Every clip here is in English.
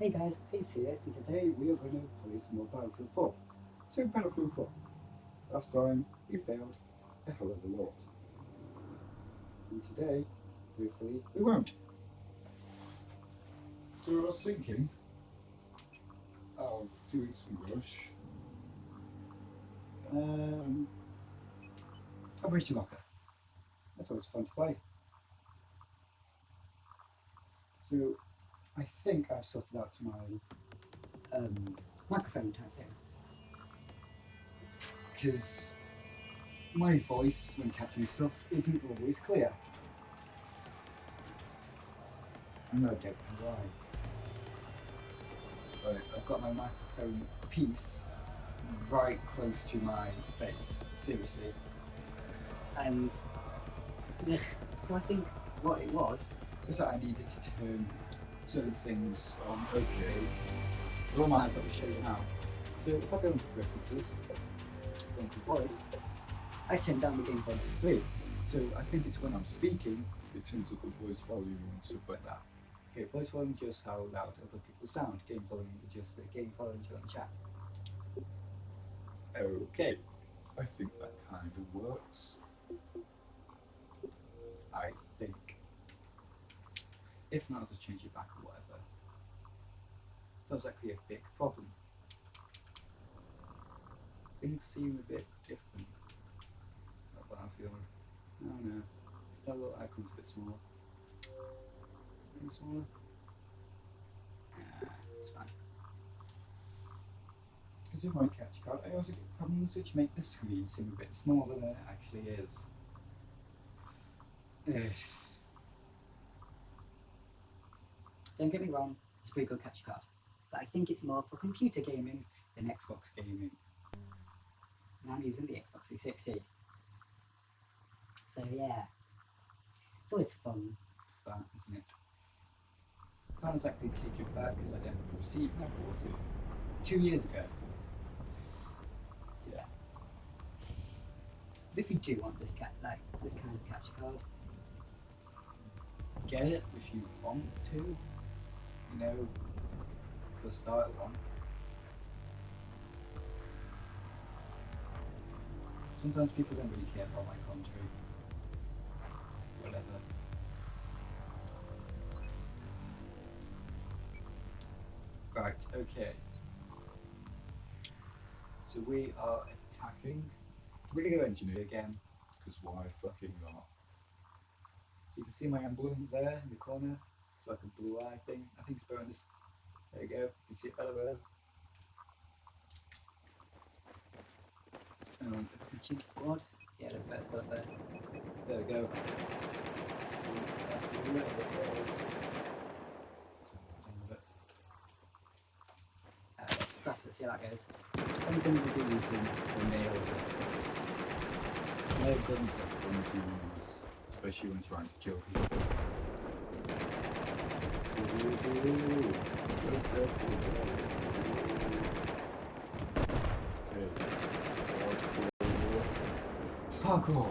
Hey guys, Ace here, and today we are going to play some more Battlefield 4. So Battlefield 4. Last time we failed a hell of a lot. And today, hopefully, we won't. So I was thinking of doing some Rush. Operation Locker. That's always fun to play. So, I think I've sorted out my microphone type thing. Because my voice when capturing stuff isn't always clear. And I don't know why. Right. I've got my microphone piece right close to my face, seriously. And so I think what it was that I needed to turn certain things on. Okay. Well, mine is I'll show you now. So if I go into preferences, go into voice, I turn down the game volume to 3. So I think it's when I'm speaking, It turns up the voice volume and stuff like that. okay, voice volume just how loud other people sound, game volume just the game volume during the chat. Okay. I think that kind of works. I think. If not, I'll just change it back or whatever. So that's actually a big problem. Things seem a bit different. Not Battlefield. I don't know. That little icon's a bit smaller. Think smaller? It's fine. Because of my catch card, I also get problems which make the screen seem a bit smaller than it actually is. Ugh. Don't get me wrong, it's a pretty good capture card, but I think it's more for computer gaming than Xbox gaming. And I'm using the Xbox 360. So yeah, it's always fun, that, isn't it? I can't exactly take it back because I don't have the receipt and I bought it 2 years ago. Yeah. But if you do want this kind of capture card, get it if you want to. You know, for the start one. Sometimes people don't really care about my commentary. Whatever. Right, okay. So we are attacking. We're gonna go engineer again. Because why fucking not? You can see my emblem there in the corner. It's like a blue eye thing. I think it's bonus. There you go. You can see it better there. If I can cheat squad. Yeah, there's a better squad there. There we go. That's a little bit let's press it, see how that goes. So I'm going to be using the nail gun. It's nail guns that are fun to use, especially when trying to kill people. Okay. Parkour!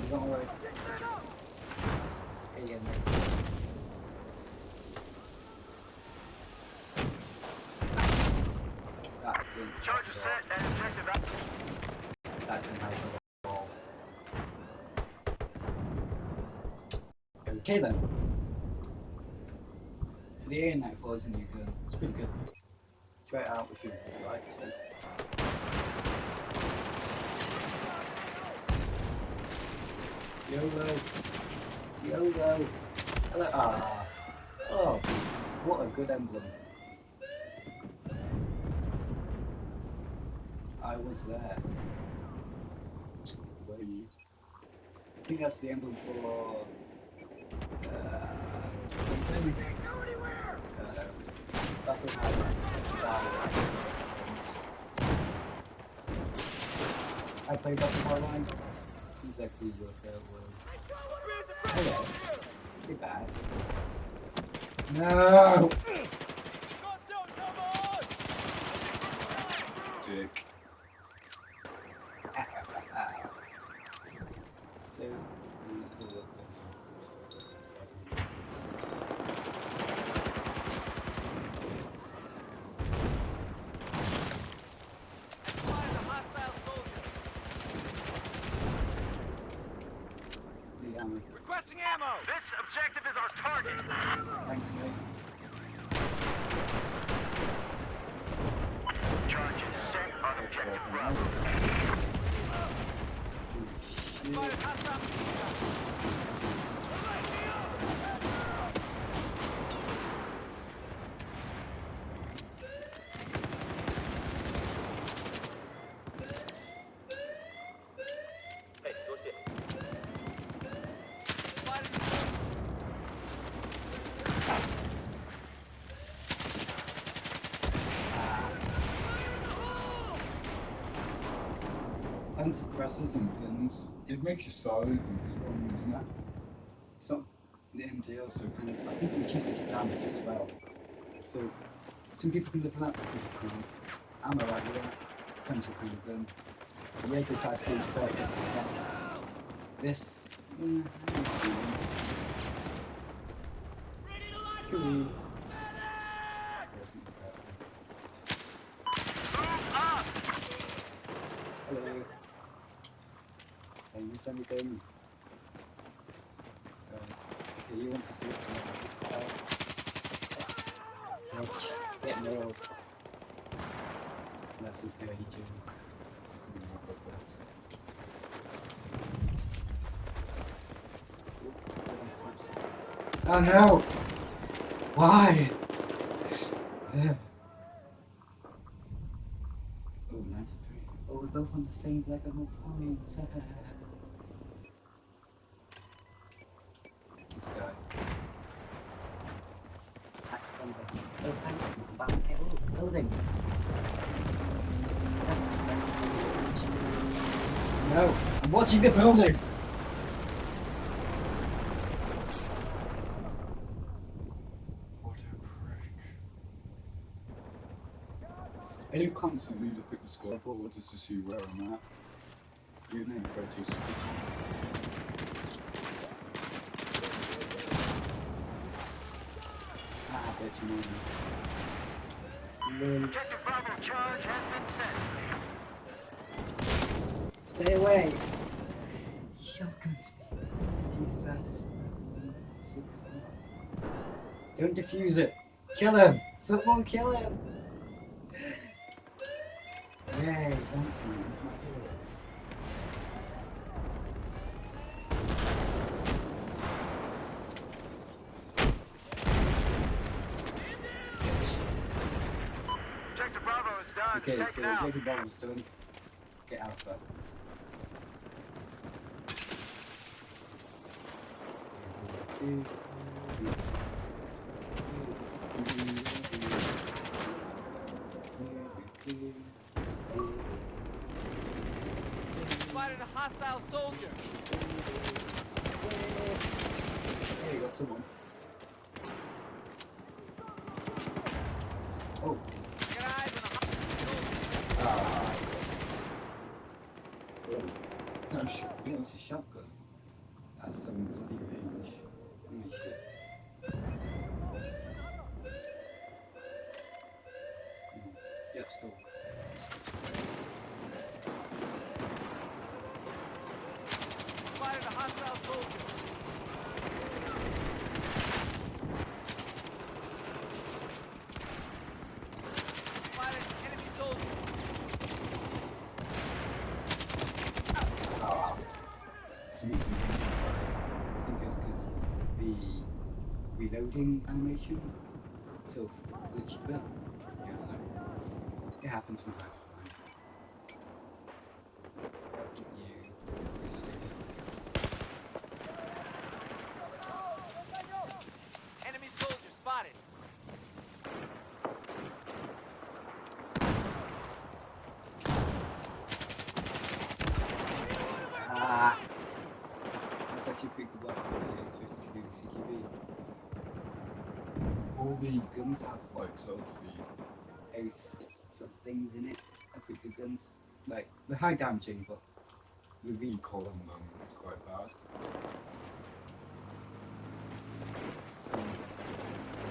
Don't worry. There you go, mate. That didn't Charges set and objective up. That didn't help at all. Okay then. So the Alien Nightfall is a new gun. It's pretty good. Try it out if you would like to. YOLO. YOLO. Hello. Ah. Oh, what a good emblem. I was there. Were you? I think that's the emblem for something. Battlefield Hardline. I played Battlefield Hardline. Exactly work out well. Hello. Be bad. No! Dick. Thanks, mate. Charges set on objective Bravo. And suppressors and guns, it makes you silent as well when you're doing that. It's not the MDL, so kind of, I think it reduces damage as well. So, some people can live with that, but some people can't. I'm alright with that. Depends what kind of gun. The Jaeger 5C is perfect against this. It's feelings. Cool. Hello. Miss anything? Okay, he wants us to look ouch, get nailed. That's a dirty joke. Oh no! Why? Oh, 93. Oh, we're both on the same level points. This guy. Attack from the... Oh, thanks, man. Back. Oh, building. No, I'm watching the building! What a prick. I do constantly look at the scoreboard just to see where I'm at. Even if I just... Objective Bravo charge has been set. Stay away! He shotguns me. He's that is don't defuse it! Kill him! Someone kill him! Yay, thanks man. My hero. Objective Bravo is done. Okay, Take so it out. Jacob Bond is done. Get Alpha. Spotted a hostile soldier. There you go, someone. Oh. Got eyes on a hostile soldier. Ah. It's not a shotgun, it's a shotgun. That's some bloody range. Holy shit. Yep, still. Spotted a hostile soldier. Spotted an enemy soldier. Ah. It's using fire. I think it's because the reloading animation sort of glitched a bit. Yeah, I don't know. It happens from time to time. I think you is safe. Enemy soldier spotted. Ah. That's actually pretty good weapon. The Ace-52 CQB. All the guns have like sort of the... Ace some things in it. Are pretty good guns. Like, they're high damaging, but The recoil on them is quite bad. guns.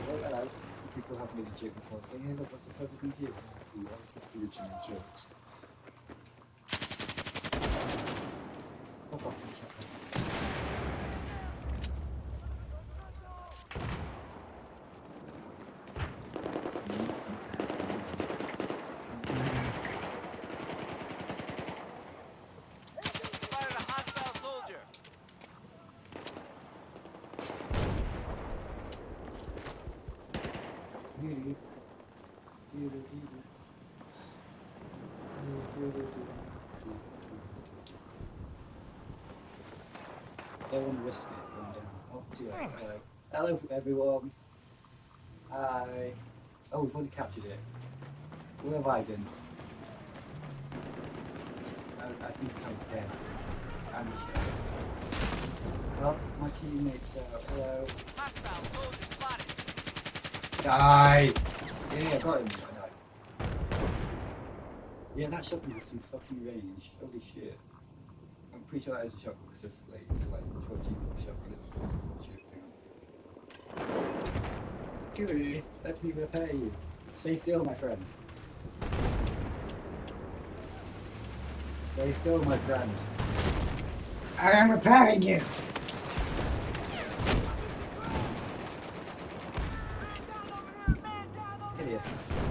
Oh, hello. People have made a joke before saying, hey, look, that's a clever computer. We like original jokes. Fuck off, each other. Doo-doo. Doo-doo-doo-doo. Doo-doo-doo-doo. Don't want to risk it going down. Oh, dear. Hello. Hello, everyone. Hi. Oh, we've already captured it. Where have I been? I think I was dead. I'm sure. Well, my teammates out. Hello. Hostile soldier spotted. Die! Yeah, I got him. I died. Yeah, that shotgun has some fucking range. Holy shit. I'm pretty sure that is a shotgun because it's like 12 G-box shotgun. It's just a full shit thing. Gooey, let me repair you. Stay still, my friend. Stay still, my friend. I am repairing you. Get here.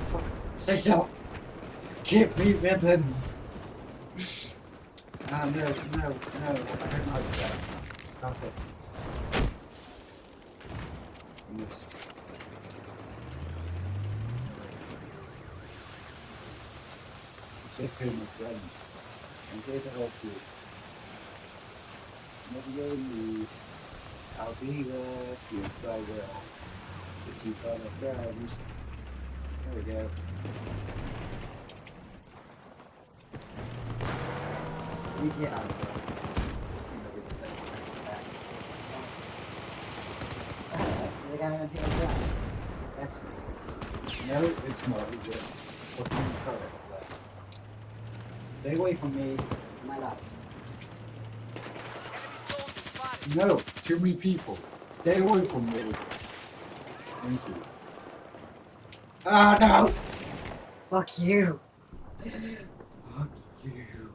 Fuck. Stay still. Give me ribbons. Ah, no, no, no. I don't like that. Stop it. I missed. It's okay, my friend. I'm here to help you. Whatever you need, I'll be there. Yes, I will. Because you've got a friend. There we go. So we need to get out of here. That's that. The guy on here as well. That's nice. No, it's not, is it? What can you tell it? Stay away from me. My life. Enemy soldier spotted. No, too many people. Stay away from me. Thank you. Ah, no! Fuck you. Fuck you.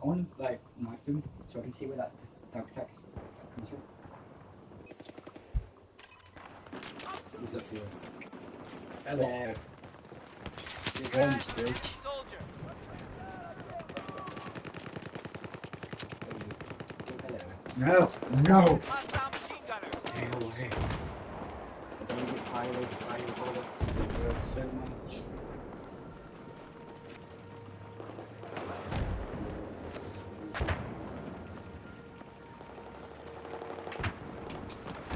I want to, like, knife him so I can see where that dark attack comes from. He's up here, I think. Hello. Revenge, bitch. Soldier. No! No! Hostile machine gunner. Stay away. I don't get violated by your bullets. They hurt so much.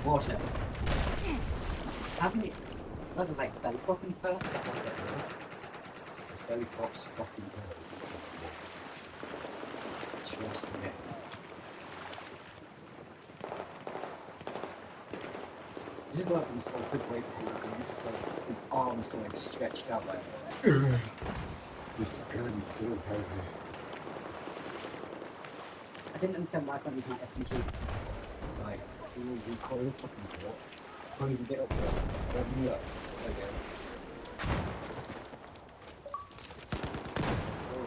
Water. How can you... It's not like belly fucking fur. Is that what they're doing? This belly pop's fucking hurt. Trust me. This is like almost like a good way to hold a gun. It's just like his arms are like stretched out like this gun is so heavy. I didn't understand why I can't use my SMG. Like, it will recoil fucking what? Can't even get up there. Let me up. There we go. Oh,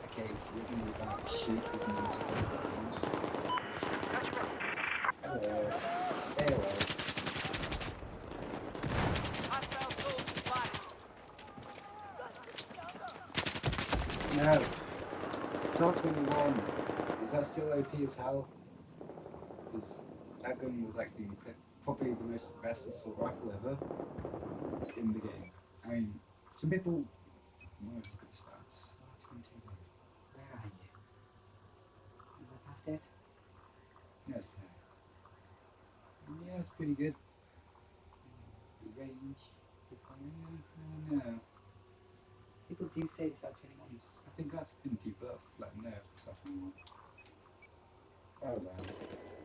okay, if you're gonna move out, shoot with multiple weapons. Hello. Stay away. Hostile soldier spotted. No. SAR 21. Is that still OP as hell? Because that gun was actually probably the best assault rifle ever in the game. I mean, some people. Oh, look at the stats. SAR 21. Where are you? Am I past it? Yeah, it's there. Yeah, it's pretty good. The range. No. People do say the SAR 21. I think that's been debuffed, like nerfed or something. Oh well.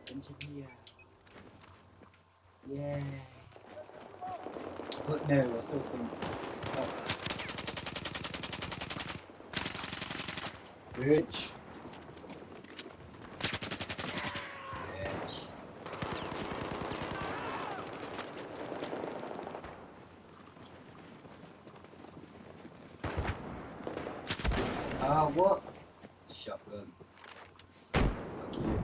Engineer. Yay. But no, I still think. Oh. Bitch. Bitch. Ah, what? Shotgun. Fuck you.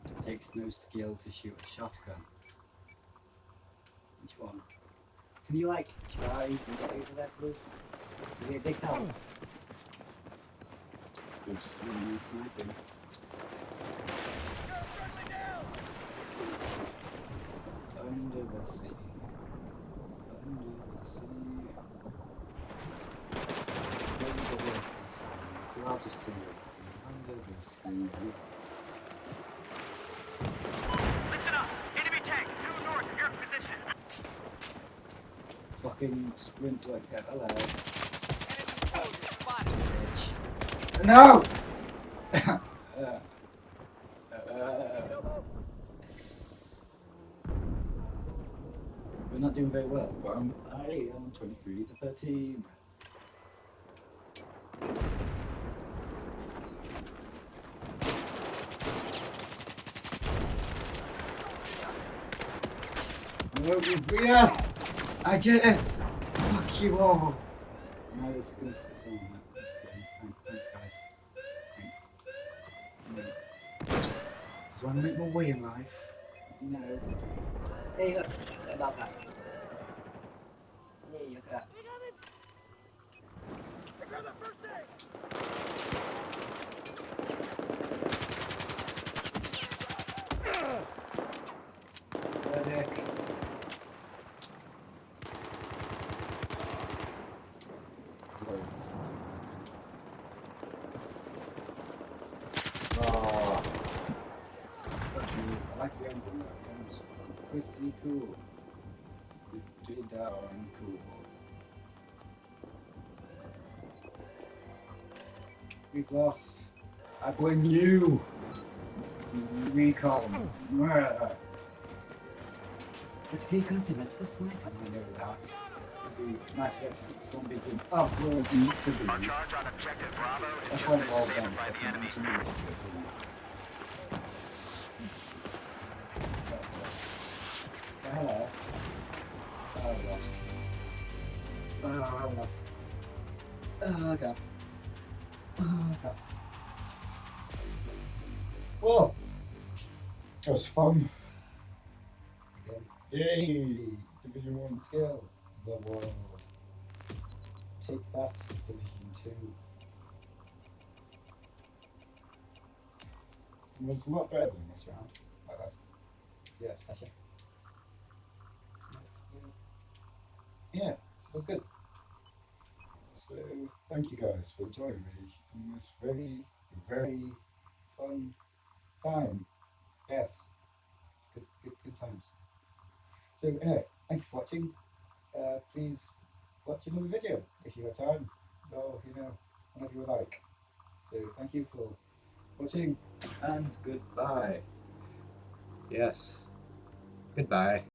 It takes no skill to shoot a shotgun. Which one? Can you like try and get over there, please? It'd be a big help. Just sniping. So I'll just sing it. Under the sea. Listen up. Enemy tank due north of your position. Fucking sprint like hell. Hello. Enemy soldier spotted. Bitch. No! We're not doing very well, but I am 23 to 13. No, you free us! I did it! Fuck you all! No, it's good. It's on. That's good. Thanks, guys. Thanks. You know, just want to make my way in life. You know. Hey, look. About that. Hey, look at that. Medic. Oh, fuck you. I like the emblem though. The emblem's pretty cool. Pretty darn cool. We've lost. I blame you. Recon. But vehicles are meant for sniping. I know that. It'd be nice to get to this one begin up where it needs to be. Our charge on objective Bravo is That's just why been we're all taken done. by the Fucking enemy. engineers. Hello. Oh, I lost. Oh, I lost. Oh, God. Oh, God. Well, that was fun. Again. Yay! Division 1 skill. The world. Take that, Division 2. It was a lot better than this round. Like that's, yeah, Sasha. yeah, so that's good. So, thank you guys for joining me in this very, very fun time. Yes, good times. So, anyway, thank you for watching. Please watch another video if you have time, or whenever you like. So, thank you for watching, and goodbye. Yes, goodbye.